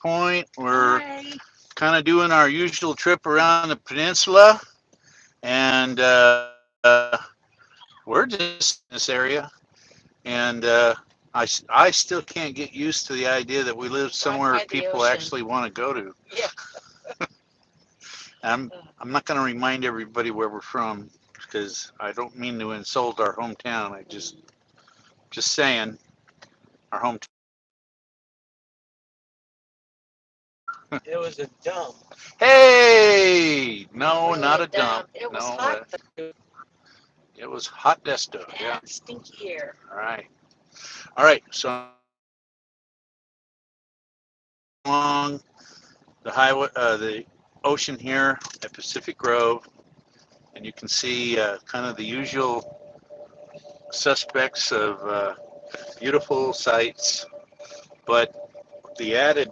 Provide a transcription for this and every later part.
point. We're kind of doing our usual trip around the peninsula, and we're just in this area. And I still can't get used to the idea that we live somewhere people actually want to go to. Yeah. I'm not going to remind everybody where we're from because I don't mean to insult our hometown. I just saying our hometown. It was a dump. Hey, no, not a dump. It was No, hot. it was hot desto. Yeah. Stinky air. All right. All right. So along the highway, the ocean here at Pacific Grove, and you can see kind of the usual suspects of beautiful sights, but the added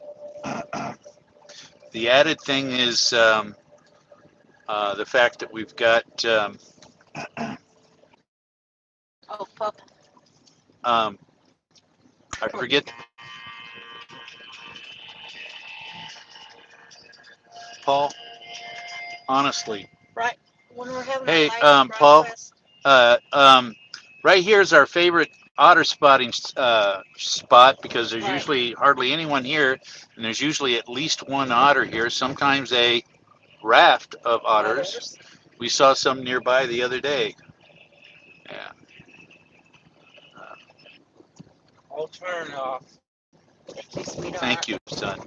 the added thing is the fact that we've got Oh, pup. um, I forget, Paul. Honestly, Right. When we're having hey, our Paul. broadcast. Right here is our favorite otter spotting spot because there's Right. usually hardly anyone here, and there's usually at least one otter here. Sometimes a raft of otters. We saw some nearby the other day. Yeah. I'll turn it off. Thank you, sweetheart. Thank you, son.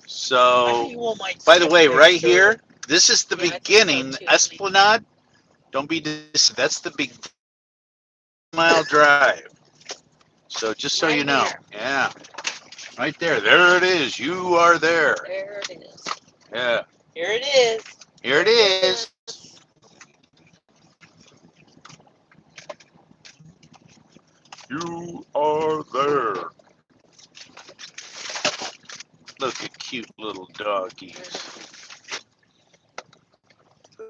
So, I think might by the way, Big right Sur. here, this is the Yeah, I think beginning. so too. Esplanade. Don't be dis. That's the big mile drive. So just so Right you know, there. yeah, right there. There it is. You are there. There it is. Yeah. Here it is. Here it is. You are there. Look at cute little doggies.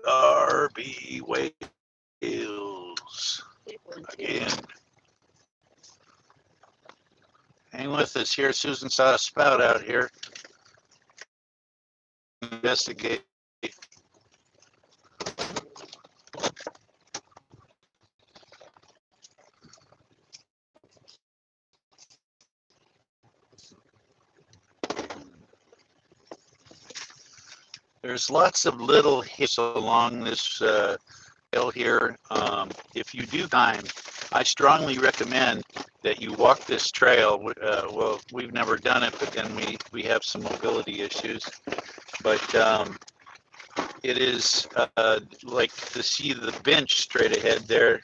Darby Wales. Again. Hang with us here. Susan saw a spout out here. Investigate. There's lots of little hills along this hill here. If you do time, I strongly recommend that you walk this trail. Well, we've never done it, but then we have some mobility issues. But it is like to see the bench straight ahead there.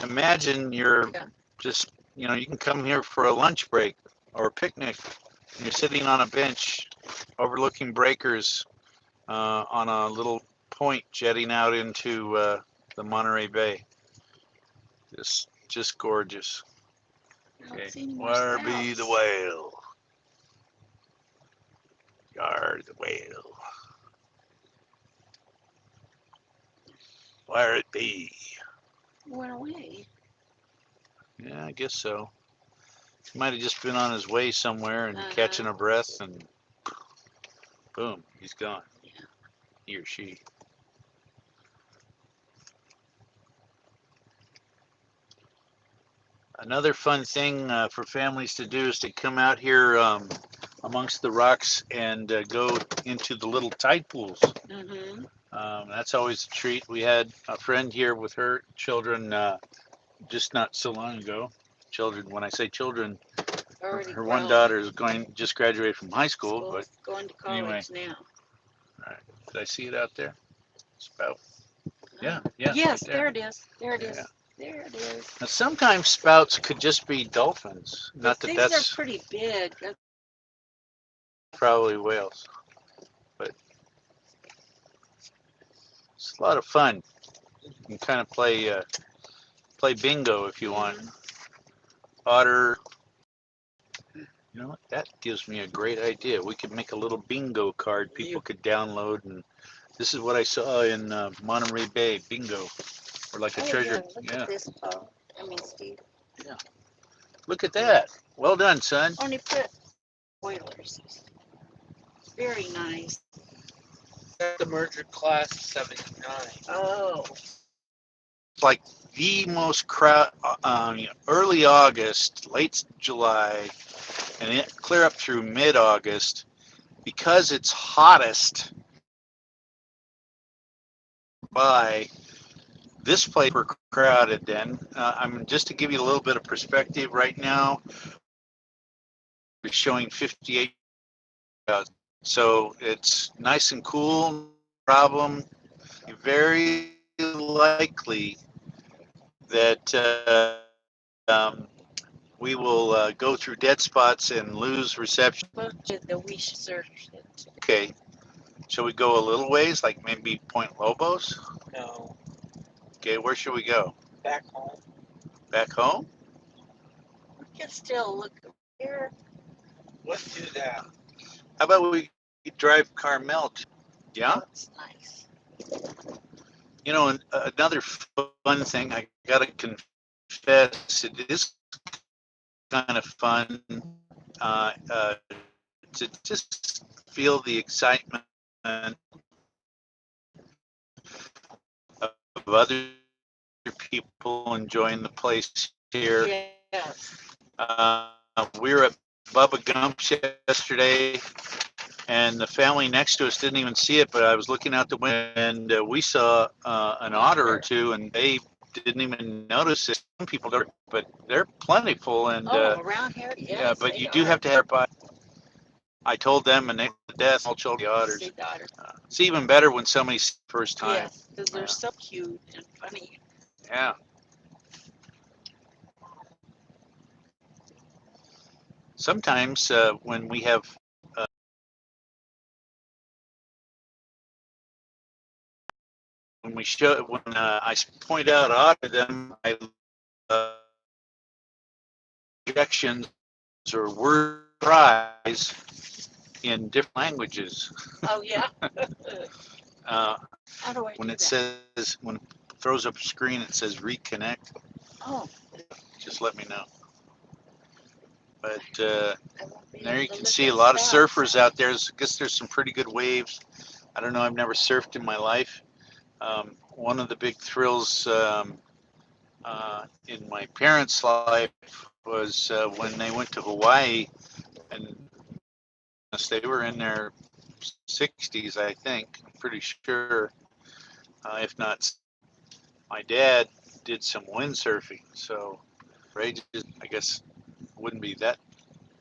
Imagine you're just, you can come here for a lunch break or a picnic, and you're sitting on a bench overlooking breakers on a little point jetting out into the Monterey Bay. Just gorgeous. Okay. Where be the whale? Yar the whale. Where it be? Went away. Yeah, I guess so. He might have just been on his way somewhere and catching a breath, and boom, he's gone. Yeah. He or she. Another fun thing for families to do is to come out here amongst the rocks and go into the little tide pools. Mm-hmm. That's always a treat. We had a friend here with her children just not so long ago. Children, when I say children, her one daughter is just graduated from high school, but going to college anyway. Now. All right. Did I see it out there? Spout. Yeah. Yes, right there it is. There it is. Yeah. There it is. Now, sometimes spouts could just be dolphins. Not that these that's are pretty big. probably whales, but it's a lot of fun. You can kind of play bingo if you want. Otter. You know what? That gives me a great idea. We could make a little bingo card people could download, and this is what I saw in Monterey Bay bingo, or like a treasure. Look at this, Paul. I mean, Steve. Yeah. Look at that. Well done, son. Only put spoilers. Very nice. That's the merger class of 79. Oh. It's like the most crowd, early August, late July, and it clear up through mid-August because it's hottest by this place we're crowded then. I'm just to give you a little bit of perspective right now. We're showing 58. So it's nice and cool. No problem. Very likely that we will go through dead spots and lose reception. The we searched it. Okay. Shall we go a little ways, like maybe Point Lobos? No, Okay, where should we go? back home. Back home? We can still look here. Let's do that. How about we drive Carmel? Yeah? That's nice. You know, another fun thing, I gotta confess, it is kind of fun to just feel the excitement of other people enjoying the place here. Yes. We were at Bubba Gump's yesterday, and the family next to us didn't even see it, but I was looking out the window, and we saw an otter or two, and they didn't even notice it. Some people don't, but they're plentiful, and around here, yes, yeah, but you do have to have by. I told them, and they to death, all children, the otters. See the otters. It's even better when somebody's first time. Yes, because they're so cute and funny. Yeah. Sometimes when we have when I point out otter them, I projections or word fries in different languages. Oh yeah. Uh, How do I when do it that? says when it throws up a screen, it says reconnect. Oh. Just let me know. But I won't be there able you to can look see at a lot of stuff. surfers out there. I guess there's some pretty good waves. I don't know. I've never surfed in my life. One of the big thrills in my parents' life was when they went to Hawaii, and they were in their 60s, I think. I'm pretty sure. If not, my dad did some windsurfing, so I guess wouldn't be that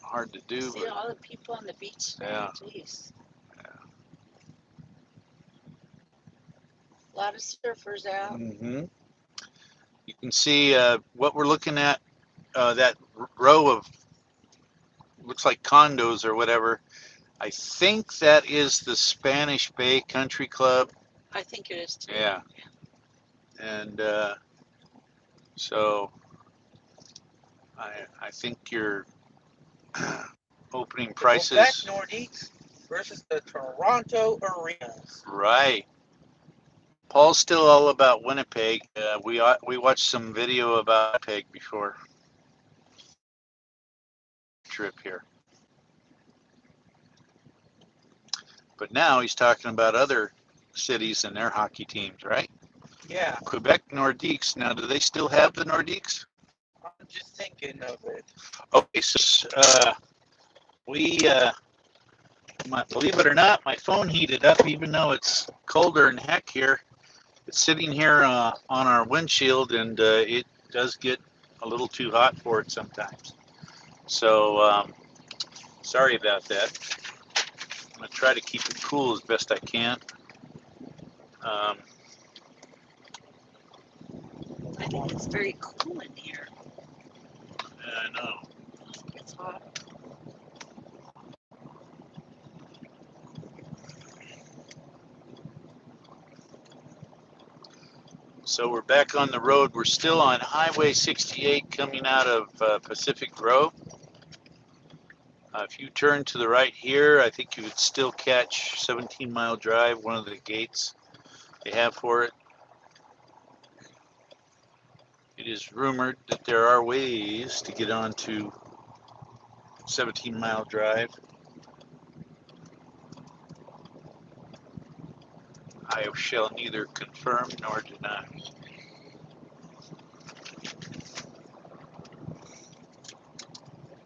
hard to do. See But all the people on the beach. Yeah. Jeez. A lot of surfers out. You can see what we're looking at. That row of looks like condos or whatever. I think that is the Spanish Bay Country Club. I think it is too. Yeah. And so I think your opening The prices. Quebec Nordiques versus the Toronto Arenas. Right. Paul's still all about Winnipeg. We watched some video about Winnipeg before trip here. But now he's talking about other cities and their hockey teams, right? Yeah. Quebec Nordiques. Now, do they still have the Nordiques? I'm just thinking of it. Okay, so believe it or not, my phone heated up, even though it's colder than heck here. It's sitting here on our windshield, and it does get a little too hot for it sometimes. So sorry about that. I'm gonna try to keep it cool as best I can. I think it's very cool in here. I know. It's hot. So we're back on the road. We're still on Highway 68 coming out of Pacific Grove. If you turn to the right here, I think you would still catch 17 Mile Drive, one of the gates they have for it. It is rumored that there are ways to get onto 17-mile drive. I shall neither confirm nor deny.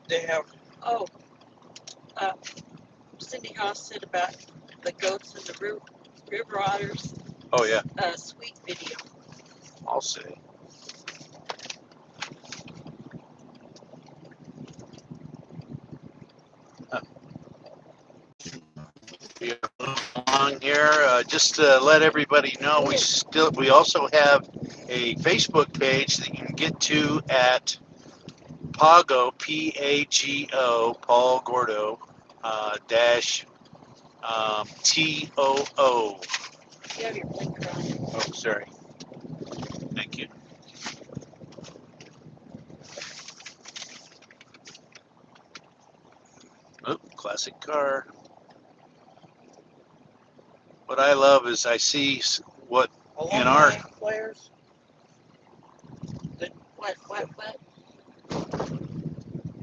They have. Oh, Cindy Haas said about the goats and the river otters. Oh yeah, Sweet video. I'll say. We are moving along here. Just to let everybody know, we also have a Facebook page that you can get to at Pago, Pago, Paul Gordo dash TOO. You have your blinker on. Oh, sorry. Thank you. Oh, classic car. What I love is I see what in our players. What?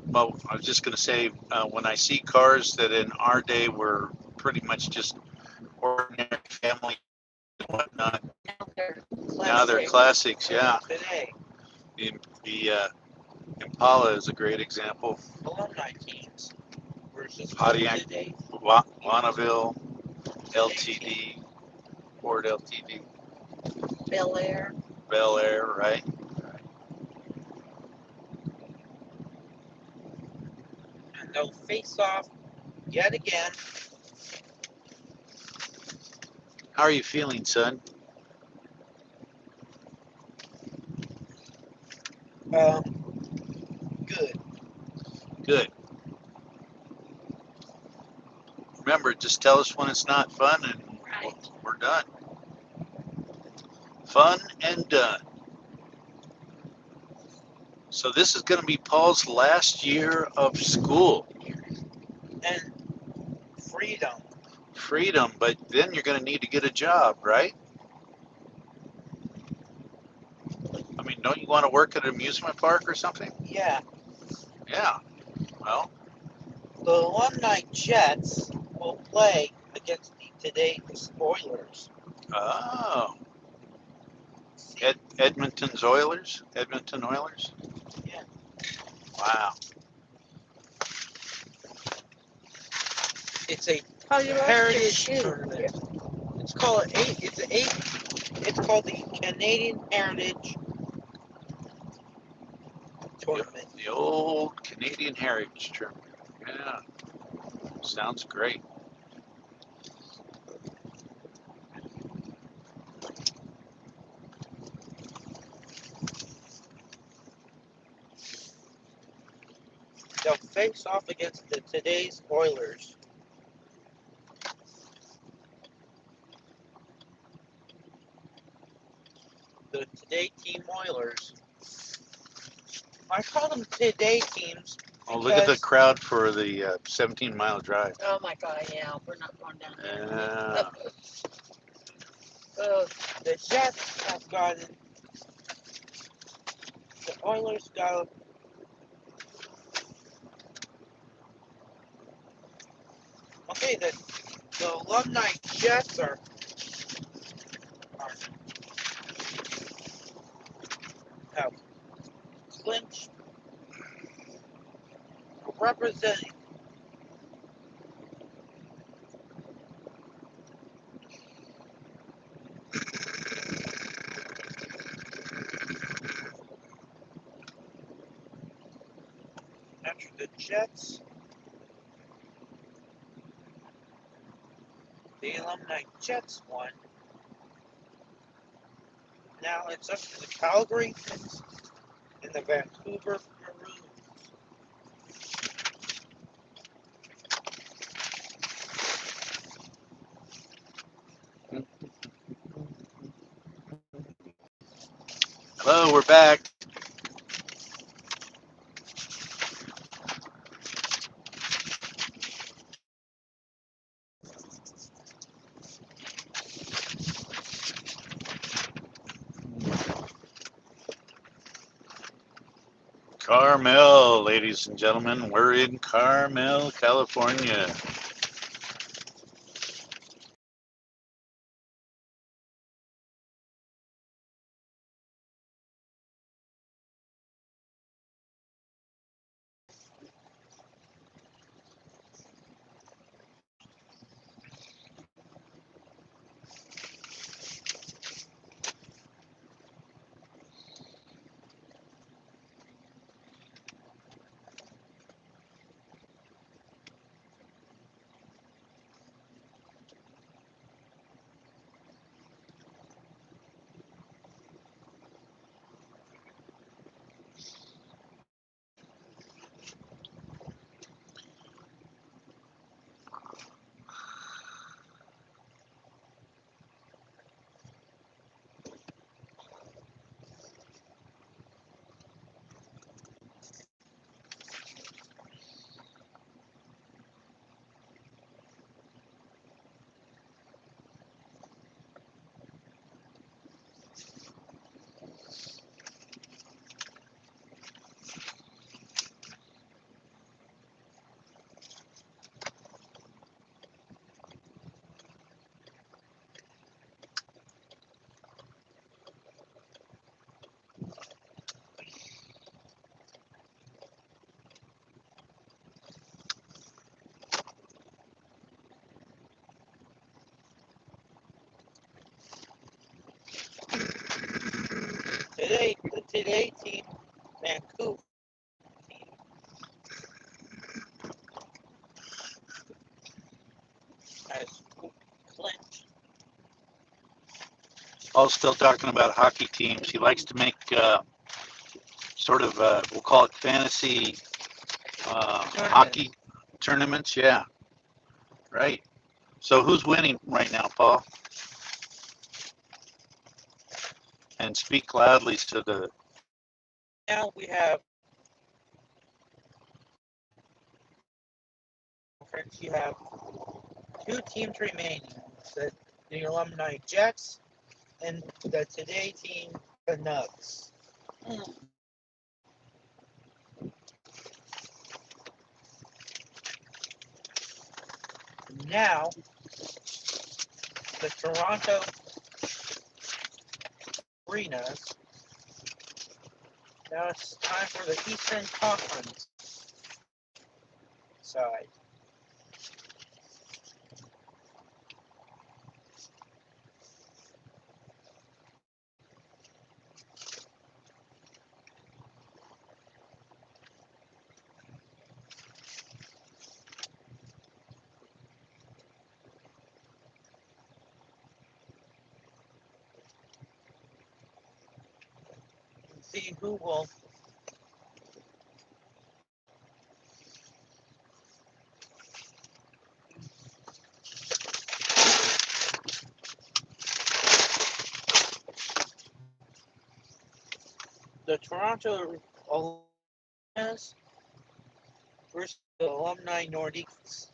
well, I was just going to say when I see cars that in our day were pretty much just ordinary family and whatnot. Now they're classics, yeah. Today, The Impala is a great example. alumni teams versus Pontiac, today. Bonneville, LTD, Ford LTD, Bel Air. Bel Air, right? And they'll face off yet again. How are you feeling, son? Good. Good. Remember, just tell us when it's not fun and Right. we're done. Fun and done. So this is going to be Paul's last year of school. And freedom. Freedom, but then you're going to need to get a job, right? I mean, don't you want to work at an amusement park or something? Yeah. Yeah. Well, The alumni Jets will play against today's Oilers. oh. Edmonton Oilers? Yeah. Wow. It's a Oh, you lost your heritage shoe. tournament. It's called It's called the Canadian Heritage Tournament. The old Canadian Heritage Tournament. Yeah. Sounds great. They'll face off against today's Oilers. The Today Team Oilers. I call them Today Teams. Oh, look at the crowd for the 17-mile drive. Oh my God, yeah, we're not going down there. Yeah. The Jets have gotten. The Oilers got. Okay, the alumni Jets are have clinched representing after the Jets. The alumni Jets won. Now it's up to the Calgary Flames and the Vancouver Maroons. Hello, we're back. Carmel, ladies and gentlemen. We're in Carmel, California. Today team, Vancouver team, has clinched. Paul's still talking about hockey teams. He likes to make sort of, we'll call it fantasy hockey tournaments. Yeah, right. So who's winning right now, Paul? And speak loudly so the Now we have you have two teams remaining: the Alumni Jets and the Today team, the Nugs. Now, the Toronto Arenas. Now it's time for the Eastern Conference side. See who will the Toronto Aluminas versus the Alumni Nordiques.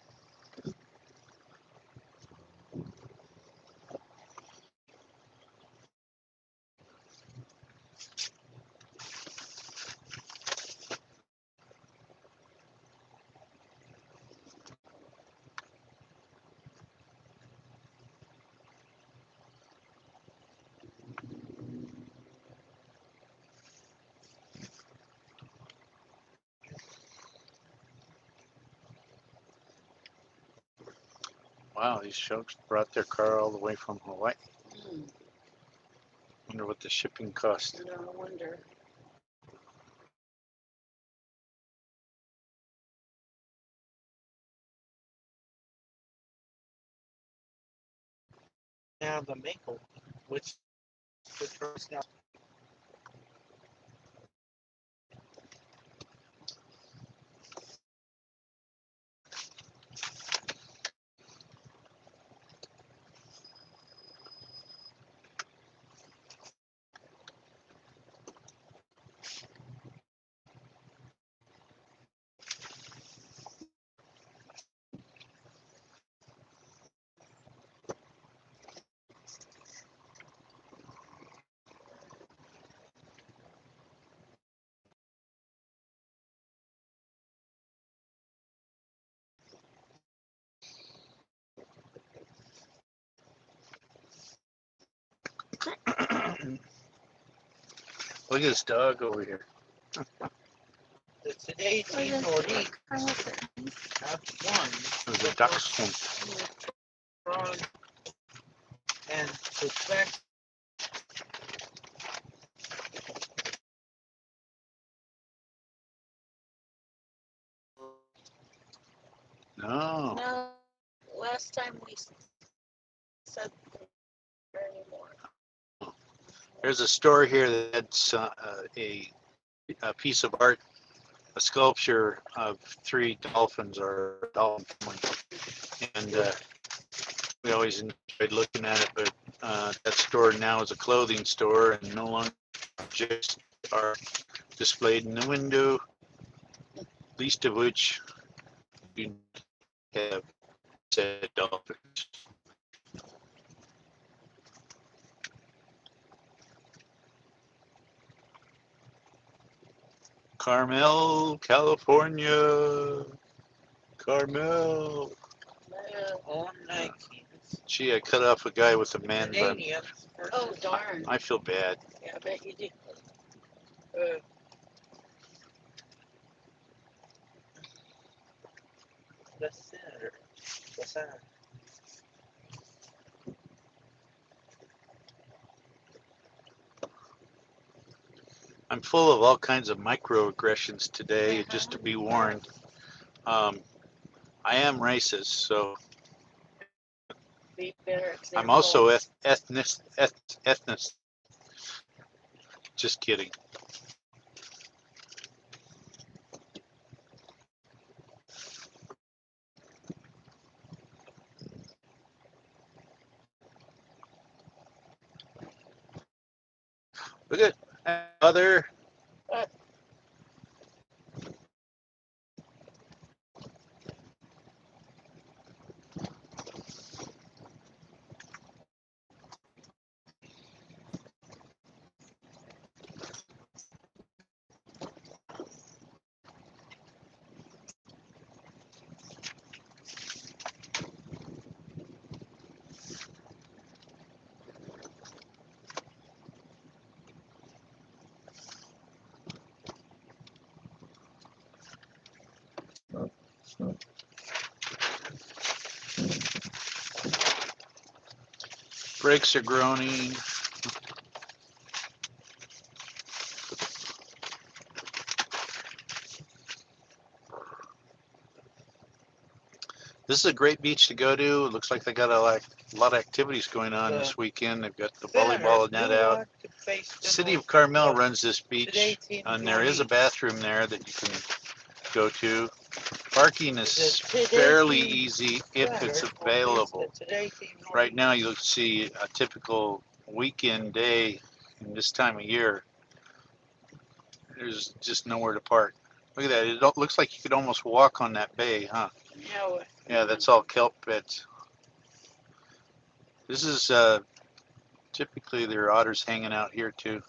wow, these folks brought their car all the way from Hawaii. Wonder what the shipping cost. No wonder. Now the Maple, which is now Look at this dog over here. The today Oh, team yeah. Nordique Carlton. have won There's a dachshund. strong and suspect No. No, last time we said there anymore. There's a store here that's a piece of art, a sculpture of 3 dolphins or dolphin family. And we always enjoyed looking at it, but that store now is a clothing store and no longer just are displayed in the window, least of which you have said dolphins. Carmel, California. Carmel. on Nike. Gee, I cut off a guy with a man bun. Canadians Oh, versus darn. I feel bad. Yeah, I bet you did. the senator. The senator. I'm full of all kinds of microaggressions today, just to be warned. I am racist, so Be better I'm example. also ethnic. Just kidding. Look at other. Brakes are groaning. This is a great beach to go to. It looks like they got a lot of activities going on this weekend. They've got the volleyball net out. City of Carmel runs this beach, and there is a bathroom there that you can go to. Parking is fairly easy if it's available. Right now, you'll see a typical weekend day in this time of year. There's just nowhere to park. Look at that. It looks like you could almost walk on that bay, huh? Yeah, that's all kelp beds. This is typically there are otters hanging out here too.